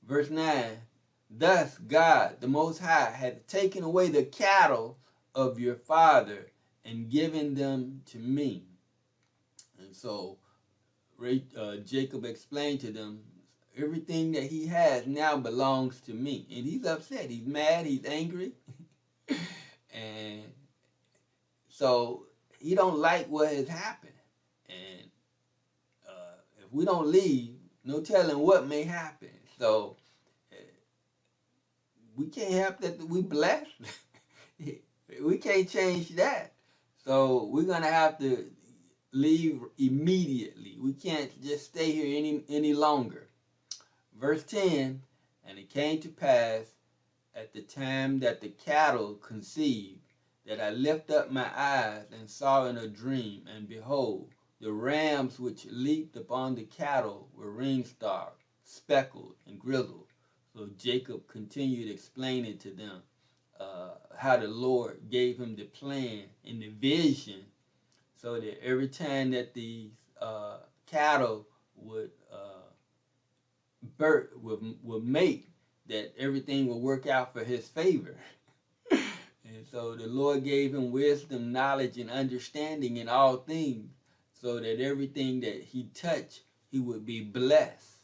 Verse 9, thus God, the Most High, had taken away the cattle of your father and given them to me. And so Jacob explained to them, everything that he has now belongs to me. And he's upset. He's mad. He's angry. And so he don't like what has happened. And if we don't leave, no telling what may happen. So we can't help that we blessed. We can't change that. So we're going to have to leave immediately. We can't just stay here any longer. Verse 10, and it came to pass at the time that the cattle conceived, that I lift up my eyes and saw in a dream, and behold, the rams which leaped upon the cattle were ring-starred, speckled, and grizzled. So Jacob continued explaining to them how the Lord gave him the plan and the vision, so that every time that these cattle would would mate, that everything would work out for his favor. And so the Lord gave him wisdom, knowledge, and understanding in all things, so that everything that he touched, he would be blessed.